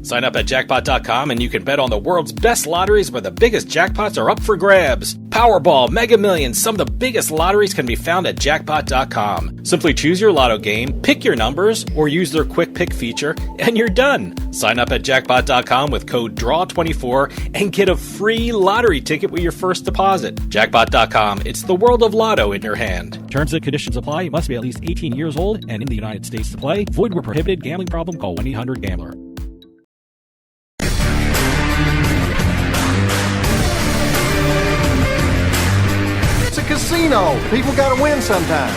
Sign up at jackpot.com and you can bet on the world's best lotteries where the biggest jackpots are up for grabs. Powerball, Mega Millions, some of the biggest lotteries can be found at jackpot.com. Simply choose your lotto game, pick your numbers, or use their quick pick feature, and you're done. Sign up at jackpot.com with code DRAW24 and get a free lottery ticket with your first deposit. Jackpot.com, it's the world of lotto in your hand. Terms and conditions apply. You must be at least 18 years old and in the United States to play. Void where prohibited. Gambling problem? Call 1-800-GAMBLER. It's a casino. People gotta win sometime.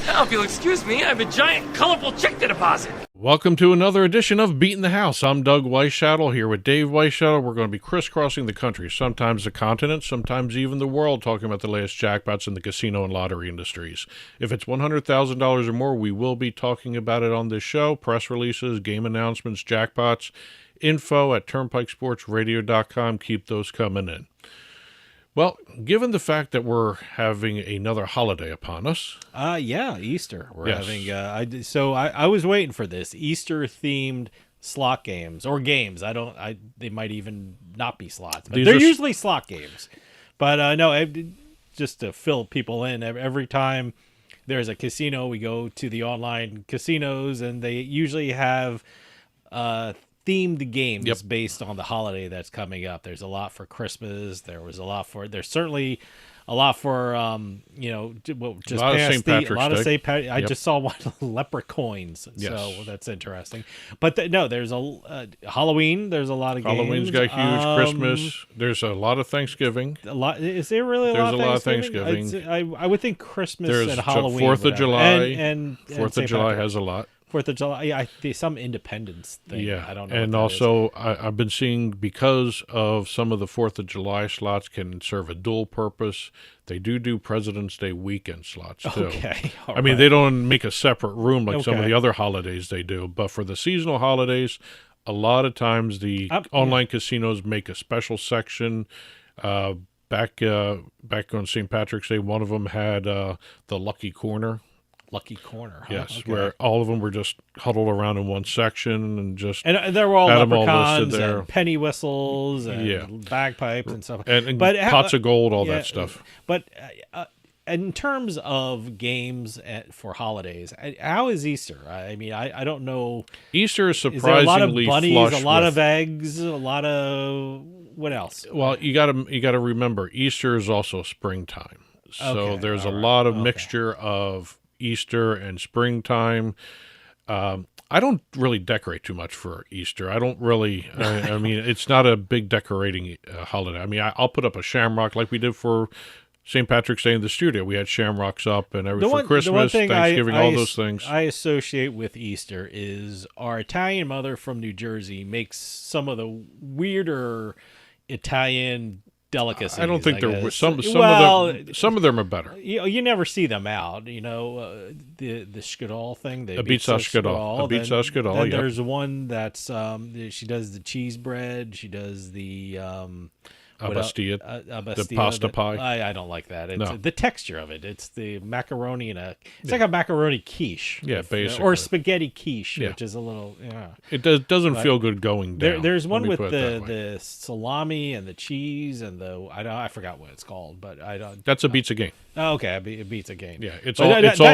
Now, if you'll excuse me, I have a giant, colorful check to deposit. Welcome to another edition of Beatin the House. I'm Doug Weischadle here with Dave Weischadle. We're going to be crisscrossing the country, sometimes the continent, sometimes even the world, talking about the latest jackpots in the casino and lottery industries. If it's $100,000 or more, we will be talking about it on this show. Press releases, game announcements, jackpots, info at turnpikesportsradio.com. Keep those coming in. Well, given the fact that we're having another holiday upon us. Yeah, Easter. We're Yes. having, I was waiting for this Easter-themed slot games, or games. They might even not be slots, but they're usually slot games. But no, just to fill people in, every time there's a casino, we go to the online casinos, and they usually have themed games based on the holiday that's coming up. There's a lot for Christmas. There's certainly a lot for just a lot of St. Patrick's Day. A lot of St. Patrick's. I just saw one leprechauns, so that's interesting. But there's a Halloween. There's a lot of games. Halloween's got huge. Christmas. There's a lot of Thanksgiving. A lot. Is there really There's a lot of Thanksgiving? I would think Christmas and Halloween. 4th of July. And 4th of July has a lot. 4th of July, some independence thing. Yeah, I don't know. And also, I've been seeing, because of some of the 4th of July slots can serve a dual purpose, they do President's Day weekend slots, too. Okay. I mean, they don't make a separate room like some of the other holidays they do, but for the seasonal holidays, a lot of times the online casinos make a special section. Back on St. Patrick's Day, one of them had the Lucky Corner. Lucky Corner, huh? Yes, okay. where all of them were just huddled around in one section and just and there were all leprechauns there. And penny whistles and bagpipes and stuff. And but pots of gold, all that stuff. But in terms of games for holidays, how is Easter? I mean, I don't know. Easter is surprisingly a lot of bunnies, flush a lot with, of eggs, a lot of what else? Well, you got to remember, Easter is also springtime, so there's a lot of mixture of Easter and springtime. I don't really decorate too much for Easter. I don't really. I mean, it's not a big decorating holiday. I mean, I'll put up a shamrock like we did for St. Patrick's Day in the studio. We had shamrocks up and everything for Christmas, Thanksgiving, all those things. I associate with Easter is our Italian mother from New Jersey makes some of the weirder Italian delicacies. I don't think there were some of them are better. You never see them out. The skadal thing. A pizza skadal. Then there's one that's she does the cheese bread. She does the Abastia, the pasta pie. I don't like that. It's the texture of it. It's the macaroni it's like a macaroni quiche. Yeah, basically. Or spaghetti quiche, which is a little, It doesn't feel good going down. There's one with the salami and the cheese and I forgot what it's called, but I don't. That's a pizza game. Oh, okay, a pizza game. Yeah, it's all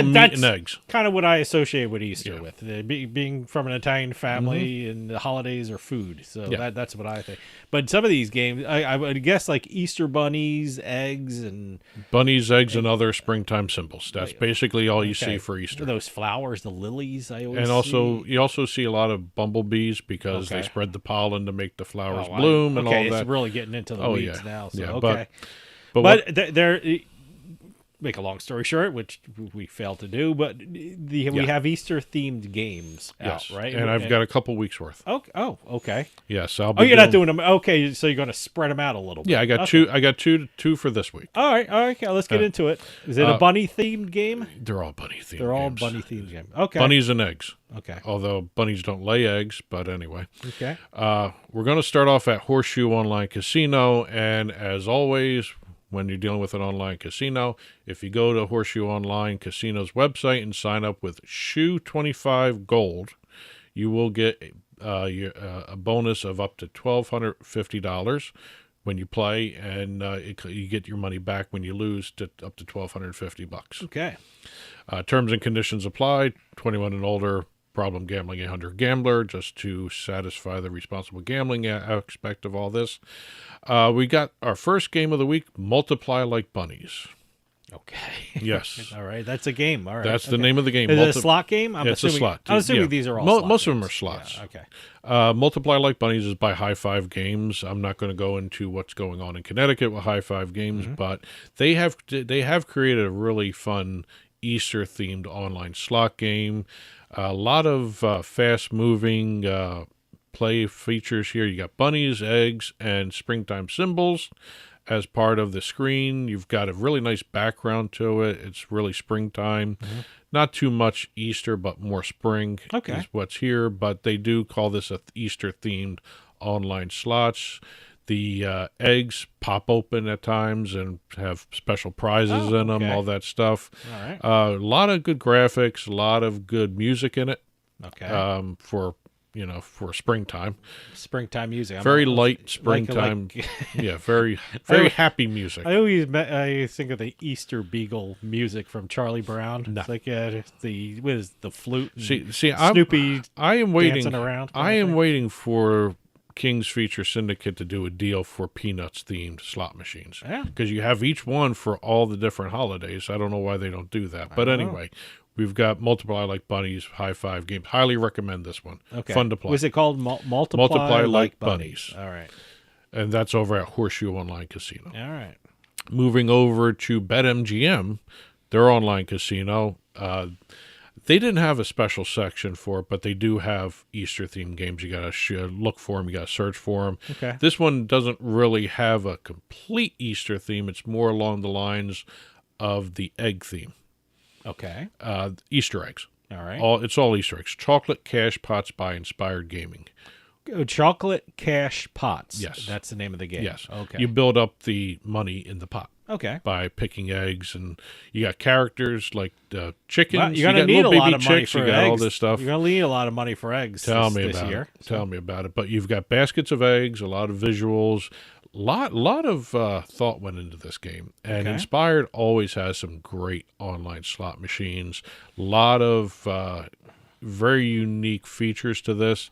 meat and eggs. Kind of what I associate with Easter with being from an Italian family, and the holidays are food. So that's what I think. But some of these games, I would guess, like Easter bunnies, eggs, and other springtime symbols. That's basically all you see for Easter. Those flowers, the lilies. You also see a lot of bumblebees because they spread the pollen to make the flowers bloom and all that. It's really getting into the weeds now. So, but there. Make a long story short, which we failed to do, but we have Easter-themed games out, right? And I've got a couple weeks worth. Oh, okay. Yes, I'll. You're not doing them. Okay, so you're going to spread them out a little bit. Yeah, I got two. I got two for this week. All right. Okay, let's get into it. Is it a bunny-themed game? They're all bunny-themed. They're all bunny-themed games. Okay. Bunnies and eggs. Okay. Although bunnies don't lay eggs, but anyway. Okay. We're going to start off at Horseshoe Online Casino, and as always, when you're dealing with an online casino, if you go to Horseshoe Online Casino's website and sign up with Shoe 25 Gold, you will get a bonus of up to $1,250 when you play, and you get your money back when you lose to up to $1,250. Okay. Terms and conditions apply. 21 and older. Problem gambling 800 gambler, just to satisfy the responsible gambling aspect of all this. We got our first game of the week, Multiply Like Bunnies. Okay. Yes. All right. That's a game. All right. That's the name of the game. Is it a slot game? It's a slot. I'm assuming these are all slot most games. of them are slots. Yeah, okay. Multiply Like Bunnies is by High Five Games. I'm not going to go into what's going on in Connecticut with High Five Games, but they have created a really fun Easter-themed online slot game. A lot of fast-moving play features here. You got bunnies, eggs, and springtime symbols as part of the screen. You've got a really nice background to it. It's really springtime. Not too much Easter, but more spring is what's here. But they do call this a Easter-themed online slots. The eggs pop open at times and have special prizes in them, all that stuff. All right. A lot of good graphics, a lot of good music in it. Okay. For springtime. Springtime music. Very light springtime. Yeah, very happy music. I always think of the Easter Beagle music from Charlie Brown. No. It's like the flute. And Snoopy. I am waiting. Dancing around. I am waiting for King's Feature Syndicate to do a deal for Peanuts themed slot machines. Yeah. Because you have each one for all the different holidays. I don't know why they don't do that. But anyway, we've got Multiply Like Bunnies, High Five Games. Highly recommend this one. Okay. Fun to play. Was it called Multiply Like Bunnies? All right. And that's over at Horseshoe Online Casino. All right. Moving over to BetMGM, their online casino. They didn't have a special section for it, but they do have Easter-themed games. You got to look for them. You got to search for them. Okay. This one doesn't really have a complete Easter theme. It's more along the lines of the egg theme. Okay. Easter eggs. All right. It's all Easter eggs. Chocolate Cash Pots by Inspired Gaming. Chocolate Cash Pots. Yes. That's the name of the game. Yes. Okay. You build up the money in the pot. Okay. By picking eggs, and you got characters like chickens. Well, you're going to need a lot of money for eggs. All this stuff. You're going to need a lot of money for eggs Tell me about it. But you've got baskets of eggs, a lot of visuals, lot of thought went into this game. And Inspired always has some great online slot machines. A lot of very unique features to this,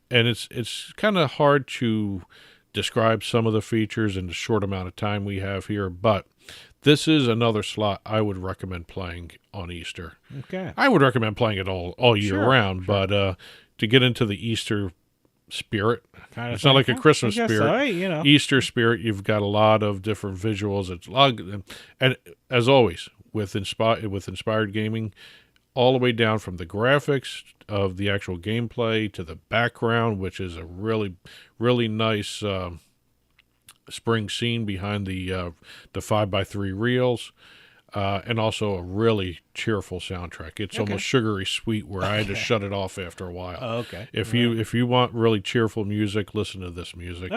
and it's kind of hard to describe some of the features in the short amount of time we have here, but this is another slot I would recommend playing on Easter. Okay. I would recommend playing it all year round, but to get into the Easter spirit, it's not like a Christmas spirit. Easter spirit, you've got a lot of different visuals. It's a lot, and as always with Inspired Gaming, all the way down from the graphics of the actual gameplay to the background, which is a really, really nice spring scene behind the 5x3 reels, and also a really cheerful soundtrack. It's almost sugary sweet, where I had to shut it off after a while. Oh, okay. If you want really cheerful music, listen to this music.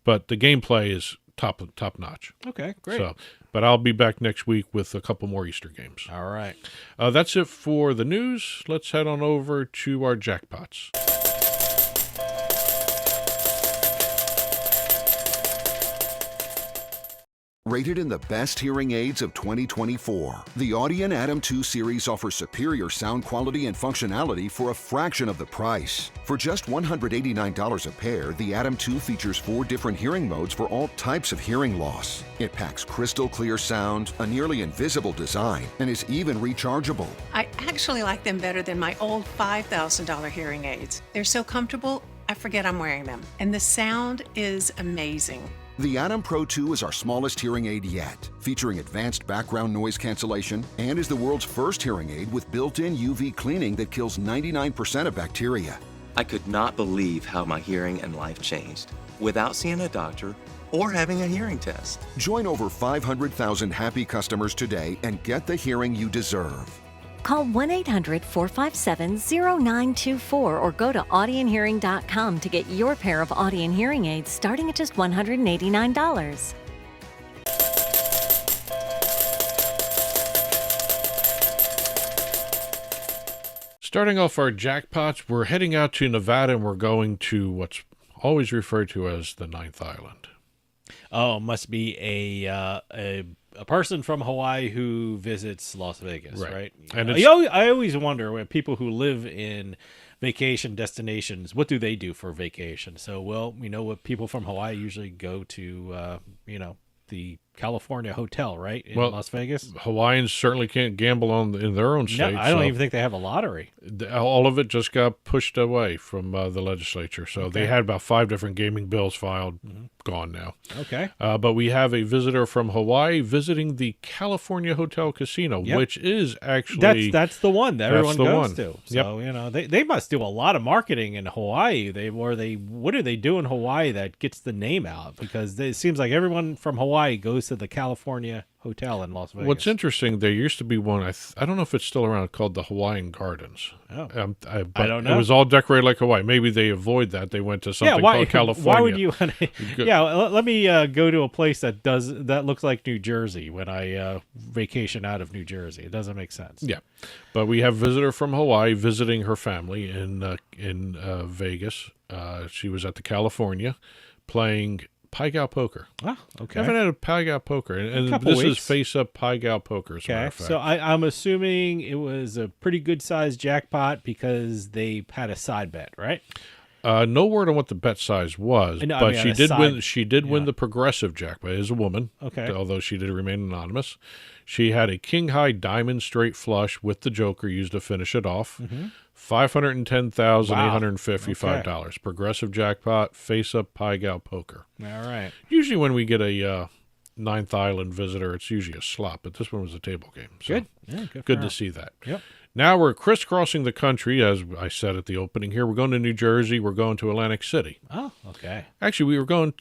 But the gameplay is top notch. Okay, great. So, but I'll be back next week with a couple more Easter games. All right. That's it for the news. Let's head on over to our jackpots. Rated in the best hearing aids of 2024, the Audien Atom 2 series offers superior sound quality and functionality for a fraction of the price. For just $189 a pair, the Atom 2 features 4 different hearing modes for all types of hearing loss. It packs crystal clear sound, a nearly invisible design, and is even rechargeable. I actually like them better than my old $5,000 hearing aids. They're so comfortable, I forget I'm wearing them. And the sound is amazing. The Atom Pro 2 is our smallest hearing aid yet, featuring advanced background noise cancellation, and is the world's first hearing aid with built-in UV cleaning that kills 99% of bacteria. I could not believe how my hearing and life changed without seeing a doctor or having a hearing test. Join over 500,000 happy customers today and get the hearing you deserve. Call 1-800-457-0924 or go to audienhearing.com to get your pair of Audien hearing aids starting at just $189. Starting off our jackpots, we're heading out to Nevada, and we're going to what's always referred to as the Ninth Island. Oh, it must be a person from Hawaii who visits Las Vegas, right? And I always wonder when people who live in vacation destinations, what do they do for vacation? So, well, we know what people from Hawaii usually go to, the California hotel, right, in Las Vegas. Hawaiians certainly can't gamble in their own state. No, I don't even think they have a lottery. All of it just got pushed away from the legislature. So they had about 5 different gaming bills filed, gone now. Okay. But we have a visitor from Hawaii visiting the California Hotel Casino, which is actually... That's the one that everyone goes to. Yep. So, they must do a lot of marketing in Hawaii. What do they do in Hawaii that gets the name out? Because it seems like everyone from Hawaii goes to the California Hotel in Las Vegas. What's interesting, there used to be one, I don't know if it's still around, called the Hawaiian Gardens. Oh. I don't know. It was all decorated like Hawaii. Maybe they avoid that. They went to something called California. Why would you want to... let me go to a place that looks like New Jersey when I vacation out of New Jersey. It doesn't make sense. Yeah. But we have a visitor from Hawaii visiting her family in Vegas. She was at the California playing Pai-Gow poker. Oh, okay. I haven't had a Pai-Gow poker, and this is face-up Pai-Gow poker. Okay, so I'm assuming it was a pretty good-sized jackpot because they had a side bet, right? No word on what the bet size was, but she did win. She did win the progressive jackpot. As a woman, although she did remain anonymous, she had a king-high diamond straight flush with the joker used to finish it off. $510,855. Progressive jackpot, face-up Pai-Gow poker. All right. Usually when we get a Ninth Island visitor, it's usually a slot, but this one was a table game. So good. Yeah, good to see that. Yep. Now we're crisscrossing the country, as I said at the opening here. We're going to New Jersey. We're going to Atlantic City. Oh, okay. Actually, we're going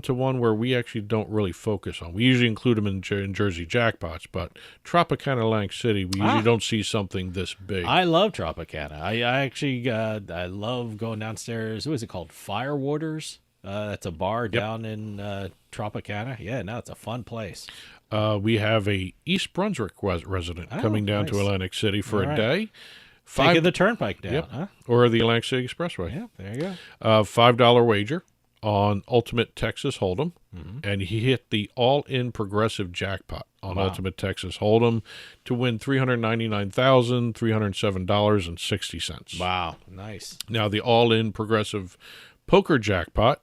to one where we actually don't really focus on. We usually include them in Jersey jackpots, but Tropicana Atlantic City, we usually don't see something this big. I love Tropicana. I actually I love going downstairs. What is it called? Firewaters. That's a bar down in Tropicana. Yeah, no, it's a fun place. We have a East Brunswick resident coming down to Atlantic City for a day. Taking the Turnpike down, huh? Or the Atlantic City Expressway. Yeah, there you go. $5 wager on Ultimate Texas Hold'em, and he hit the all-in progressive jackpot on Ultimate Texas Hold'em to win $399,307.60. Wow, nice. Now, the all-in progressive poker jackpot,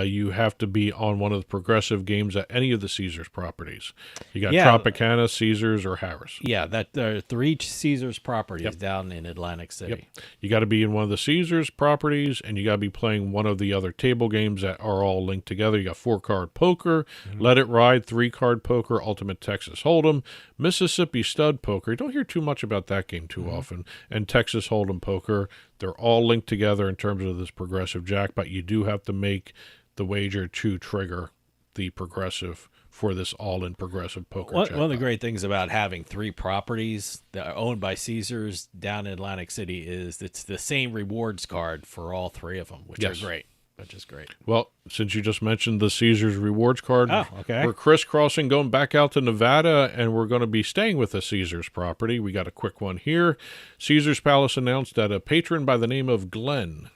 you have to be on one of the progressive games at any of the Caesars properties. You got Tropicana, Caesars, or Harris. Yeah, there are 3 Caesars properties down in Atlantic City. Yep. You got to be in one of the Caesars properties, and you got to be playing one of the other table games that are all linked together. You got 4-card poker, Let It Ride, 3-card poker, Ultimate Texas Hold'em, Mississippi Stud Poker. You don't hear too much about that game too often, and Texas Hold'em Poker. They're all linked together in terms of this progressive jackpot. You do have to make the wager to trigger the progressive for this all-in progressive poker jackpot. One of the great things about having 3 properties that are owned by Caesars down in Atlantic City is it's the same rewards card for all 3 of them, which are great. Which is great. Well, since you just mentioned the Caesars rewards card, we're crisscrossing, going back out to Nevada, and we're going to be staying with the Caesars property. We got a quick one here. Caesars Palace announced that a patron by the name of Glenn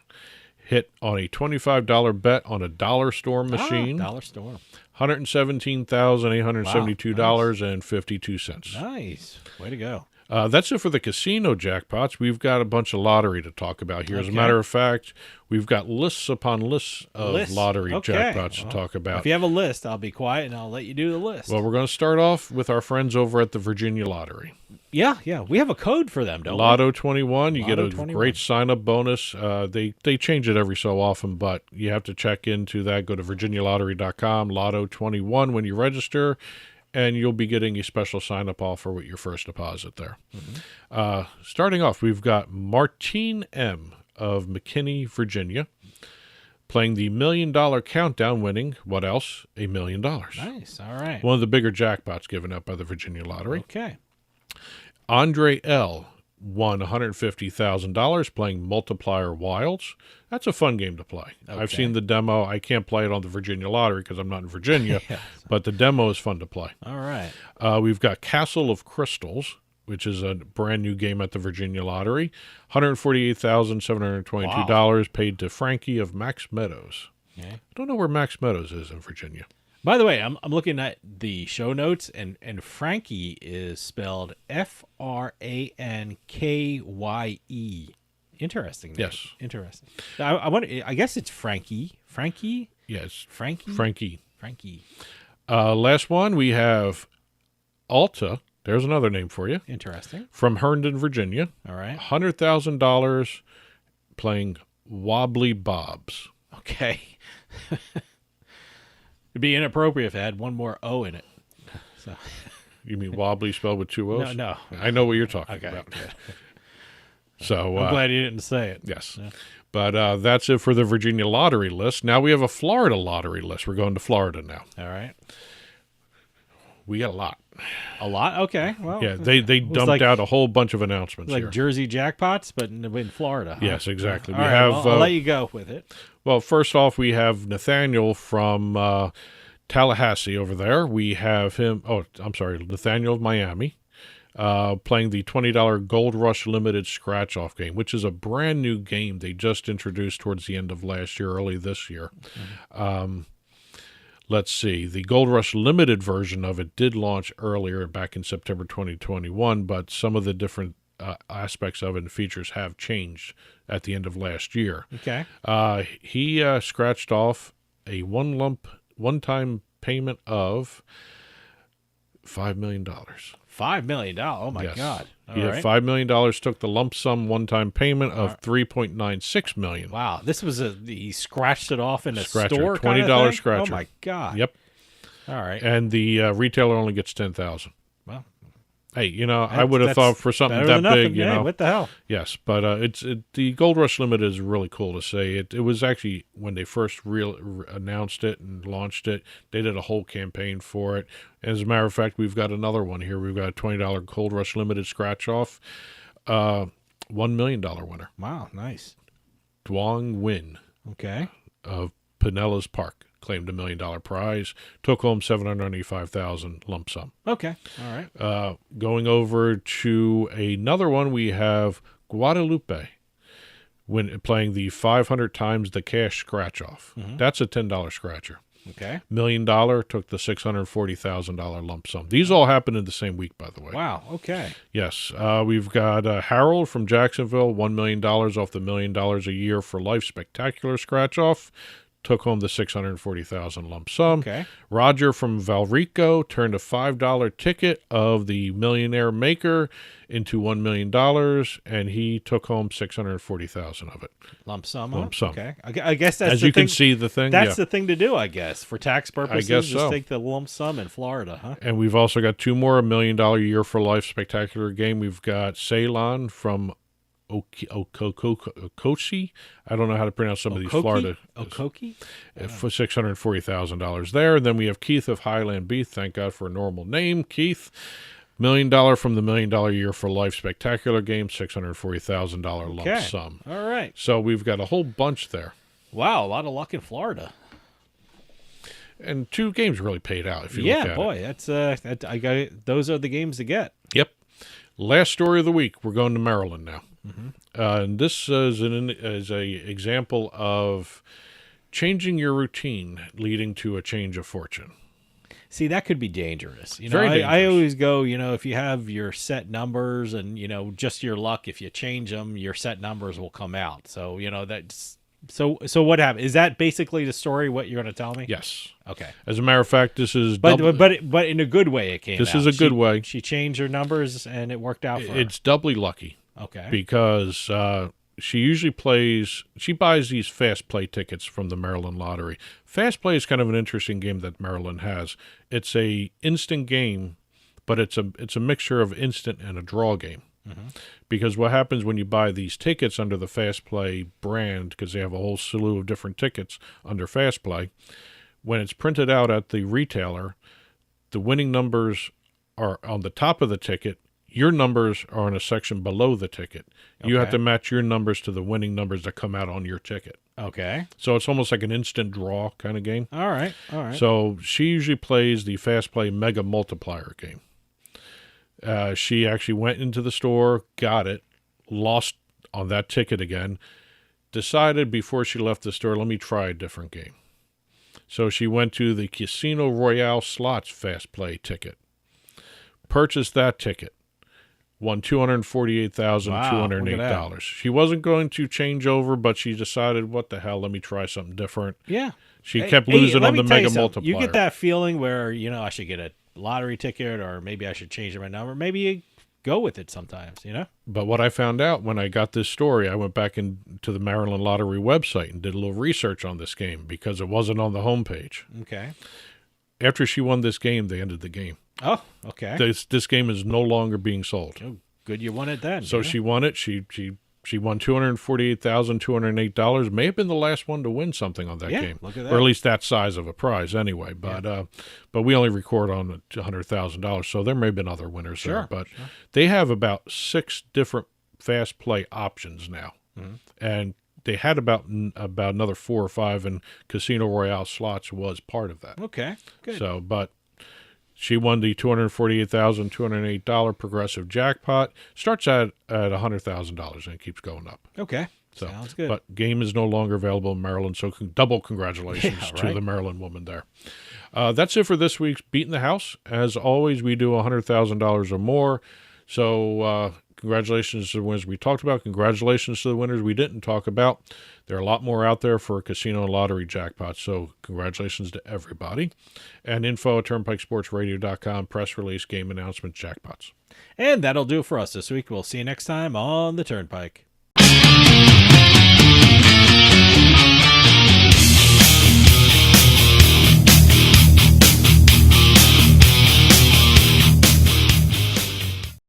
hit on a $25 bet on a Dollar Store machine. Dollar Store. $117,872.52. Nice. Way to go. That's it for the casino jackpots. We've got a bunch of lottery to talk about here. As a matter of fact, we've got lists upon lists of lottery jackpots to talk about. If you have a list, I'll be quiet and I'll let you do the list. Well, we're going to start off with our friends over at the Virginia Lottery. Yeah. We have a code for them, don't we? Lotto 21. You get a great sign-up bonus. They change it every so often, but you have to check into that. Go to virginialottery.com, Lotto 21 when you register, and you'll be getting a special sign-up offer with your first deposit there. Starting off, we've got Martine M. of McKinney, Virginia, playing the $1 Million Countdown, winning, what else? $1 million. Nice, all right. One of the bigger jackpots given out by the Virginia Lottery. Okay. Andre L. won $150,000 playing Multiplier Wilds. That's a fun game to play. Okay. I've seen the demo. I can't play it on the Virginia Lottery because I'm not in Virginia, but the demo is fun to play. All right. We've got Castle of Crystals, which is a brand new game at the Virginia Lottery. $148,722 paid to Frankie of Max Meadows. Okay. I don't know where Max Meadows is in Virginia. By the way, I'm looking at the show notes, and Frankie is spelled Frankye. Interesting name. Yes. Interesting. I wonder. I guess it's Frankie. Frankie? Yes. Frankie? Frankie. Last one, we have Alta. There's another name for you. Interesting. From Herndon, Virginia. All right. $100,000 playing Wobbly Bobs. Okay. It'd be inappropriate if it had one more O in it. So. You mean wobbly spelled with two O's? No. I know what you're talking about. Okay. So I'm glad you didn't say it. Yes. Yeah. But that's it for the Virginia lottery list. Now we have a Florida lottery list. We're going to Florida now. All right. We got a lot. A lot? Okay. Well, yeah, they dumped out a whole bunch of announcements like here. Jersey jackpots, but in Florida. Huh? Yes, exactly. All right, I'll let you go with it. Well, first off, we have Nathaniel from Tallahassee over there. We have him. Oh, I'm sorry, Nathaniel of Miami, playing the $20 Gold Rush Limited Scratch-Off game, which is a brand new game they just introduced towards the end of last year, early this year. Mm-hmm. Let's see. The Gold Rush Limited version of it did launch earlier, back in September 2021, but some of the different aspects of it and features have changed at the end of last year. Okay. He scratched off a one-time payment of $5 million. $5 million? Oh, my God. He had $5 million, took the lump sum one-time payment of $3.96 million. Wow. This was he scratched it off in a Scratcher, store $20 kind of thing? scratcher. Oh, my God. Yep. All right. And the retailer only gets $10,000. Well, hey, I would have thought for something that big, what the hell? Yes, but the Gold Rush Limited is really cool to say. It was actually, when they first announced it and launched it, they did a whole campaign for it. As a matter of fact, we've got another one here. We've got a $20 Gold Rush Limited scratch-off, $1 million winner. Wow, nice. Duong Nguyen. Okay. Of Pinellas Park. Claimed $1 million prize, took home $795,000 lump sum. Okay, all right. Going over to another one, we have Guadalupe when playing the 500 times the cash scratch off. Mm-hmm. That's a $10 scratcher. Okay. $1 million took the $640,000 lump sum. These all happened in the same week, by the way. Wow. Okay. Yes. We've got Harold from Jacksonville, $1 million off the $1 million a year for life spectacular scratch off. Took home the $640,000 lump sum. Okay. Roger from Valrico turned a $5 ticket of the Millionaire Maker into $1 million, and he took home $640,000 of it. Lump sum. Lump sum. Okay. I guess that's as you can see the thing. That's the thing to do, I guess, for tax purposes. I guess just take the lump sum in Florida, huh? And we've also got two more $1 million a year for life spectacular game. We've got Ceylon from Okochi. I don't know how to pronounce some of these Florida. Okoki? For $640,000 there. And then we have Keith of Highland Beef. Thank God for a normal name. Keith, $1 million from the $1 million a year for life spectacular game, $640,000 lump sum. All right. So we've got a whole bunch there. Wow, a lot of luck in Florida. And two games really paid out if you look at it. Yeah, boy, those are the games to get. Yep. Last story of the week. We're going to Maryland now. Mm-hmm. And this is an example of changing your routine leading to a change of fortune. See, that could be dangerous. Very dangerous. I always go, if you have your set numbers and, just your luck, if you change them, your set numbers will come out. So, that's... So what happened? Is that basically the story, what you're going to tell me? Yes. Okay. As a matter of fact, this is... But in a good way it came out. This is a good way. She changed her numbers and it worked out for her. It's doubly lucky. Okay. Because she usually she buys these fast play tickets from the Maryland Lottery. Fast play is kind of an interesting game that Maryland has. It's a instant game, but it's a mixture of instant and a draw game. Mm-hmm. Because what happens when you buy these tickets under the Fast Play brand, because they have a whole slew of different tickets under Fast Play, when it's printed out at the retailer, the winning numbers are on the top of the ticket. Your numbers are in a section below the ticket. You have to match your numbers to the winning numbers that come out on your ticket. Okay. So it's almost like an instant draw kind of game. All right. So she usually plays the Fast Play Mega Multiplier game. She actually went into the store, got it, lost on that ticket again, decided before she left the store, let me try a different game. So she went to the Casino Royale Slots Fast Play ticket, purchased that ticket, won $248,208. Wow, she wasn't going to change over, but she decided, what the hell, let me try something different. Yeah. She kept losing on the mega multiplier. You get that feeling where, I should get a lottery ticket, or maybe I should change my number. Maybe you go with it sometimes, But what I found out when I got this story, I went back into the Maryland Lottery website and did a little research on this game because it wasn't on the homepage. Okay. After she won this game, they ended the game. Oh, okay. This game is no longer being sold. Oh, good, you won it then. So she won it. She won $248,208. May have been the last one to win something on that game. Look at that. Or at least that size of a prize anyway. But we only record on $100,000, so there may have been other winners there. But they have about 6 different fast play options now. Mm-hmm. And they had about another 4 or 5, and Casino Royale Slots was part of that. Okay, good. So, but she won the $248,208 progressive jackpot. Starts at $100,000 and it keeps going up. Okay, so sounds good. But game is no longer available in Maryland, so double congratulations to the Maryland woman there. That's it for this week's Beatin the House. As always, we do $100,000 or more. So congratulations to the winners we talked about. Congratulations to the winners we didn't talk about. There are a lot more out there for casino and lottery jackpots, so congratulations to everybody. And info at turnpikesportsradio.com, press release, game announcement, jackpots. And that'll do it for us this week. We'll see you next time on the Turnpike.